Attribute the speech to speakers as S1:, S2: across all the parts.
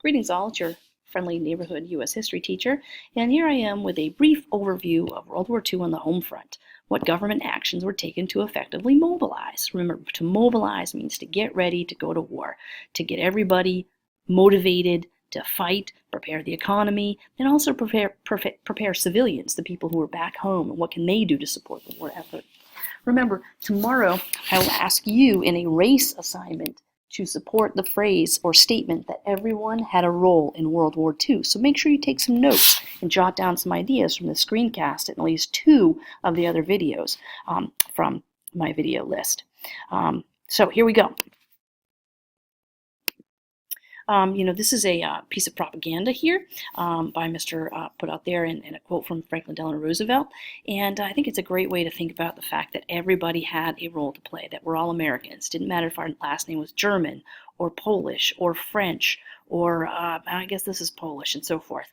S1: Greetings all, it's your friendly neighborhood U.S. history teacher, and here I am with a brief overview of World War II on the home front, what government actions were taken to effectively mobilize. Remember, to mobilize means to get ready to go to war, to get everybody motivated to fight, prepare the economy, and also prepare civilians, the people who are back home, and what can they do to support the war effort. Remember, tomorrow I will ask you in a race assignment to support the phrase or statement that everyone had a role in World War II. So make sure you take some notes and jot down some ideas from the screencast and at least 2 of the other videos from my video list. So here we go. This is a piece of propaganda here by Mr. put out there and a quote from Franklin Delano Roosevelt. And I think it's a great way to think about the fact that everybody had a role to play, that we're all Americans. Didn't matter if our last name was German or Polish or French or I guess this is Polish and so forth.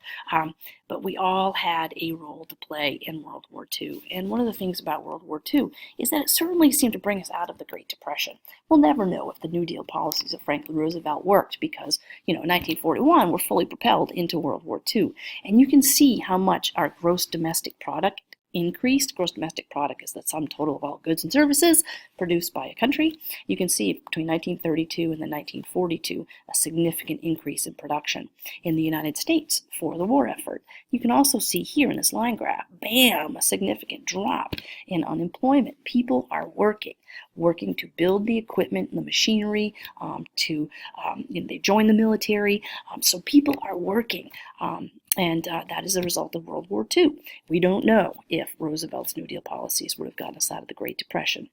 S1: But we all had a role to play in World War II. And one of the things about World War II is that it certainly seemed to bring us out of the Great Depression. We'll never know if the New Deal policies of Franklin Roosevelt worked because, in 1941, we're fully propelled into World War II. And you can see how much our gross domestic product increased. Gross domestic product is the sum total of all goods and services produced by a country. You can see between 1932 and then 1942 a significant increase in production in the United States for the war effort. You can also see here in this line graph, bam, a significant drop in unemployment. People are working to build the equipment and the machinery, they join the military, so people are working. And that is a result of World War II. We don't know if Roosevelt's New Deal policies would have gotten us out of the Great Depression.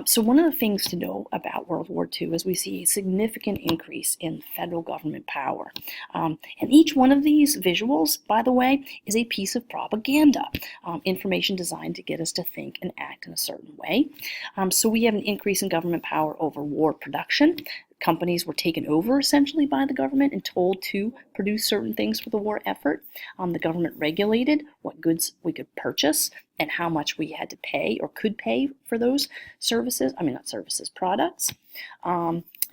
S1: So one of the things to know about World War II is we see a significant increase in federal government power. And each one of these visuals, by the way, is a piece of propaganda, information designed to get us to think and act in a certain way. So we have an increase in government power over war production. Companies were taken over essentially by the government and told to produce certain things for the war effort. The government regulated what goods we could purchase and how much we had to pay or could pay for those products.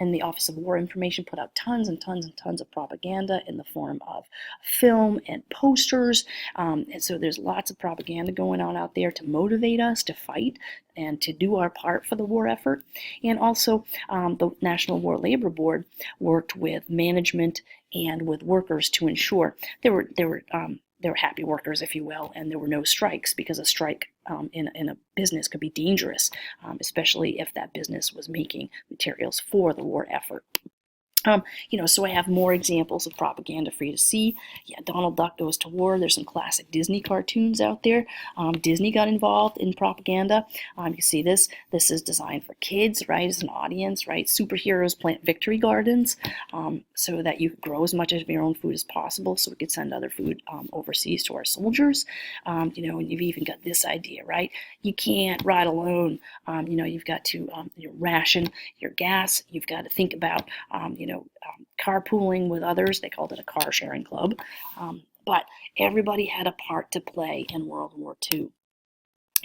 S1: And the Office of War Information put out tons and tons and tons of propaganda in the form of film and posters. And so there's lots of propaganda going on out there to motivate us to fight and to do our part for the war effort. And also the National War Labor Board worked with management and with workers to ensure there were happy workers, if you will, and there were no strikes, because a strike in a business could be dangerous, especially if that business was making materials for the war effort. So I have more examples of propaganda for you to see. Yeah, Donald Duck Goes to War. There's some classic Disney cartoons out there. Disney got involved in propaganda. You see this. This is designed for kids, right, as an audience, right? Superheroes plant victory gardens so that you could grow as much of your own food as possible so we could send other food overseas to our soldiers. And you've even got this idea, right? You can't ride alone. You've got to ration your gas. You've got to think about, carpooling with others. They called it a car sharing club. But everybody had a part to play in World War II.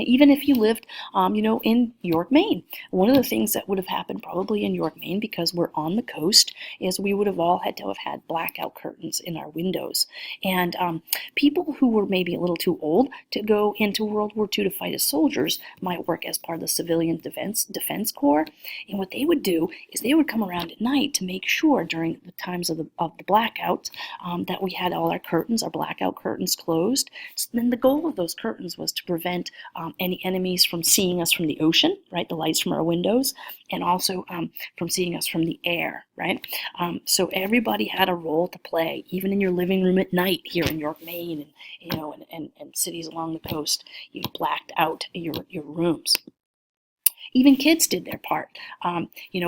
S1: Even if you lived, in York, Maine. One of the things that would have happened probably in York, Maine, because we're on the coast, is we would have all had to have had blackout curtains in our windows. And people who were maybe a little too old to go into World War II to fight as soldiers might work as part of the Civilian Defense Corps. And what they would do is they would come around at night to make sure during the times of the blackouts that we had all our curtains, our blackout curtains closed. So then the goal of those curtains was to prevent any enemies from seeing us from the ocean, right, the lights from our windows, and also from seeing us from the air, right? So everybody had a role to play, even in your living room at night here in York, Maine, and cities along the coast. You blacked out your rooms. Even kids did their part.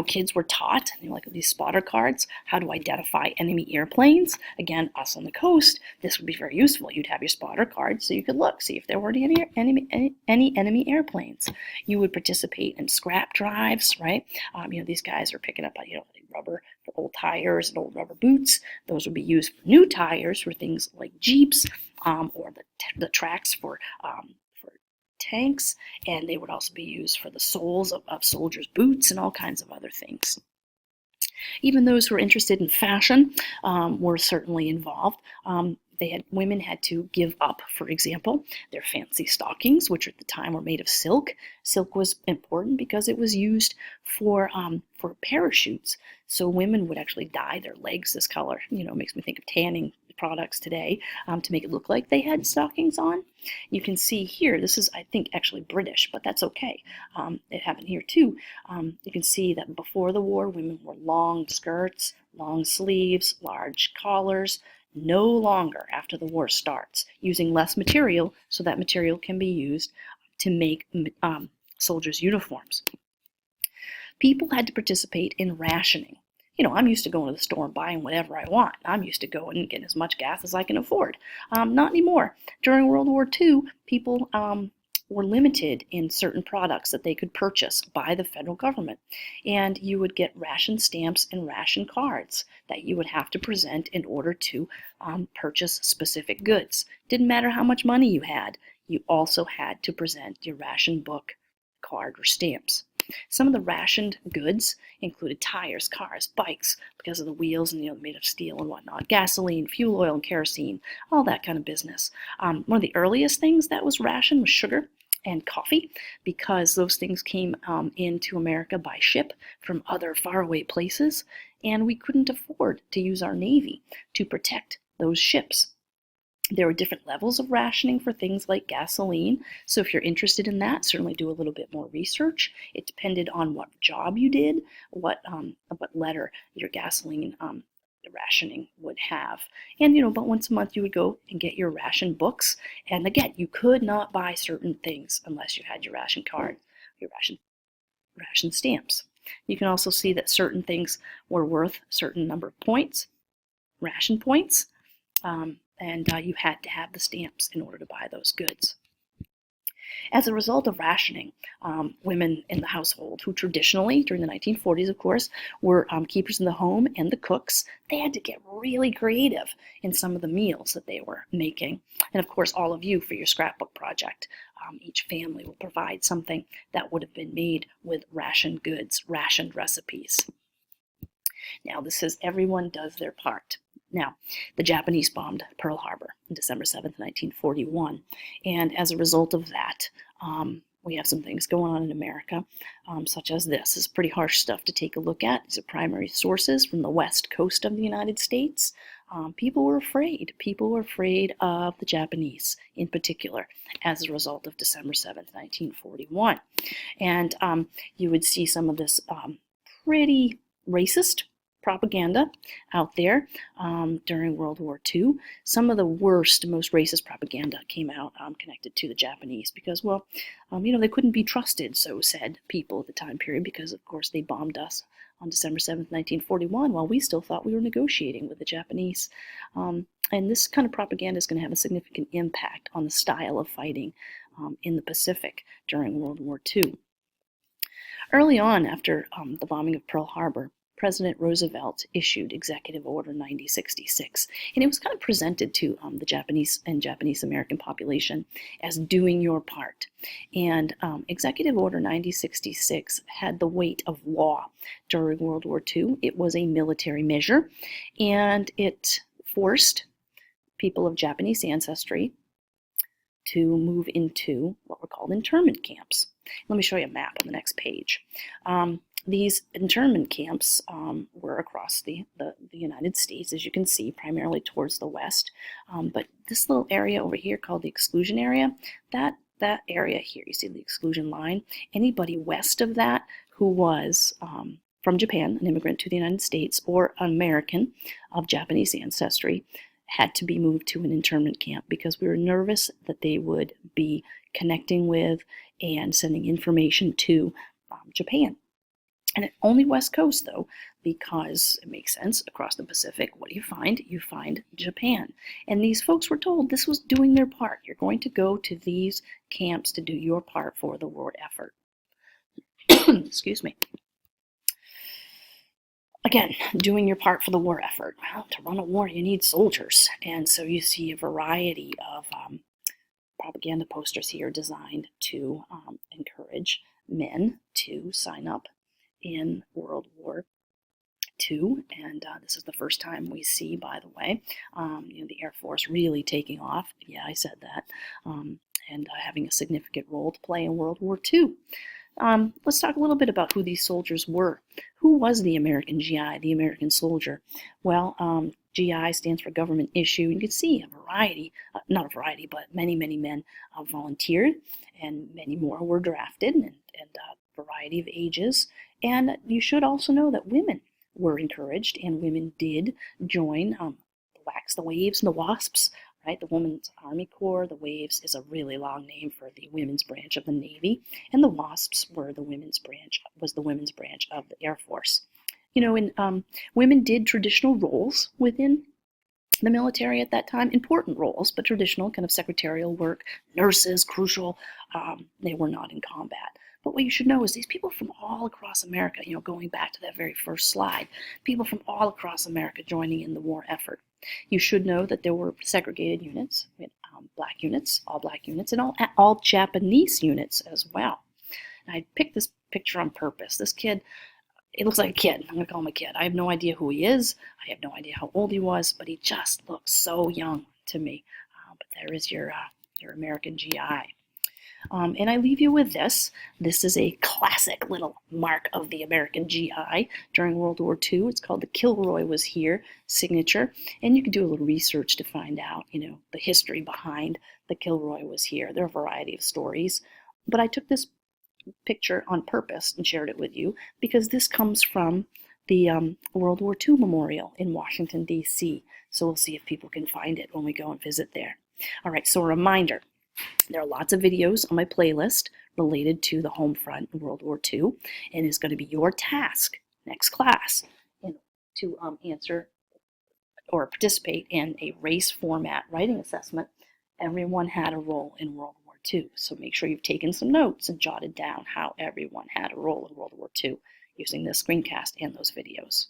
S1: Kids were taught, like these spotter cards, how to identify enemy airplanes. Again, us on the coast, this would be very useful. You'd have your spotter card so you could look, see if there were any enemy airplanes. You would participate in scrap drives, right? These guys are picking up, rubber for old tires and old rubber boots. Those would be used for new tires for things like Jeeps or the tracks for tanks, and they would also be used for the soles of soldiers' boots and all kinds of other things. Even those who were interested in fashion were certainly involved. Women had to give up, for example, their fancy stockings, which at the time were made of silk. Silk was important because it was used for parachutes. So women would actually dye their legs this color. Makes me think of tanning products today to make it look like they had stockings on. You can see here, this is, I think, actually British, but that's okay. It happened here too. You can see that before the war, women wore long skirts, long sleeves, large collars. No longer after the war starts, using less material, so that material can be used to make soldiers' uniforms. People had to participate in rationing. I'm used to going to the store and buying whatever I want. I'm used to going and getting as much gas as I can afford. Not anymore. During World War II, people were limited in certain products that they could purchase by the federal government. And you would get ration stamps and ration cards that you would have to present in order to purchase specific goods. Didn't matter how much money you had, you also had to present your ration book, card, or stamps. Some of the rationed goods included tires, cars, bikes, because of the wheels and made of steel and whatnot, gasoline, fuel oil, and kerosene, all that kind of business. One of the earliest things that was rationed was sugar and coffee, because those things came into America by ship from other faraway places, and we couldn't afford to use our Navy to protect those ships. There were different levels of rationing for things like gasoline, so if you're interested in that, certainly do a little bit more research. It depended on what job you did, what letter your gasoline rationing would have. And but once a month you would go and get your ration books, and again, you could not buy certain things unless you had your ration card, your ration stamps. You can also see that certain things were worth a certain number of points, ration points, and you had to have the stamps in order to buy those goods. As a result of rationing, women in the household, who traditionally, during the 1940s, of course, were keepers in the home and the cooks, they had to get really creative in some of the meals that they were making. And of course, all of you, for your scrapbook project, each family will provide something that would have been made with rationed goods, rationed recipes. Now, this says everyone does their part. Now, the Japanese bombed Pearl Harbor on December 7th, 1941, and as a result of that, we have some things going on in America, such as this. This is pretty harsh stuff to take a look at. These are primary sources from the west coast of the United States. People were afraid. People were afraid of the Japanese in particular as a result of December 7th, 1941. And you would see some of this pretty racist propaganda out there during World War II. Some of the worst, most racist propaganda came out connected to the Japanese because, well, they couldn't be trusted, so said people at the time period, because, of course, they bombed us on December 7th, 1941, while we still thought we were negotiating with the Japanese. And this kind of propaganda is going to have a significant impact on the style of fighting in the Pacific during World War II. Early on, after the bombing of Pearl Harbor, President Roosevelt issued Executive Order 9066, and it was kind of presented to the Japanese and Japanese American population as doing your part. And Executive Order 9066 had the weight of law during World War II. It was a military measure, and it forced people of Japanese ancestry to move into what were called internment camps. Let me show you a map on the next page. These internment camps were across the United States, as you can see, primarily towards the west. But this little area over here called the exclusion area, that area here, you see the exclusion line, anybody west of that who was from Japan, an immigrant to the United States, or an American of Japanese ancestry, had to be moved to an internment camp because we were nervous that they would be connecting with and sending information to Japan. And only West Coast, though, because it makes sense. Across the Pacific, what do you find? You find Japan. And these folks were told this was doing their part. You're going to go to these camps to do your part for the war effort. Excuse me. Again, doing your part for the war effort. Well, to run a war, you need soldiers. And so you see a variety of propaganda posters here designed to encourage men to sign up in World War II, and this is the first time we see, by the way, the Air Force really taking off. Yeah, I said that. And having a significant role to play in World War II. Let's talk a little bit about who these soldiers were. Who was the American GI, the American soldier? Well, GI stands for government issue. You can see a variety, not a variety, but many, many men volunteered, and many more were drafted, and a variety of ages. And you should also know that women were encouraged, and women did join the WACs, the Waves, and the WASPs. Right, the Women's Army Corps. The Waves is a really long name for the women's branch of the Navy, and the WASPs was the women's branch of the Air Force. Women did traditional roles within the military at that time, important roles, but traditional kind of secretarial work, nurses, crucial. They were not in combat. But what you should know is these people from all across America, going back to that very first slide, people from all across America joining in the war effort. You should know that there were segregated units, black units, and all Japanese units as well. And I picked this picture on purpose. This kid, it looks like a kid. I'm going to call him a kid. I have no idea who he is. I have no idea how old he was, but he just looks so young to me. But there is your American GI. And I leave you with this. This is a classic little mark of the American GI during World War II. It's called the Kilroy was here signature. And you can do a little research to find out, the history behind the Kilroy was here. There are a variety of stories. But I took this picture on purpose and shared it with you because this comes from the World War II Memorial in Washington, D.C. So we'll see if people can find it when we go and visit there. All right, so a reminder. There are lots of videos on my playlist related to the home front in World War II, and it's going to be your task next class to answer or participate in a race format writing assessment. Everyone had a role in World War II, so make sure you've taken some notes and jotted down how everyone had a role in World War II using this screencast and those videos.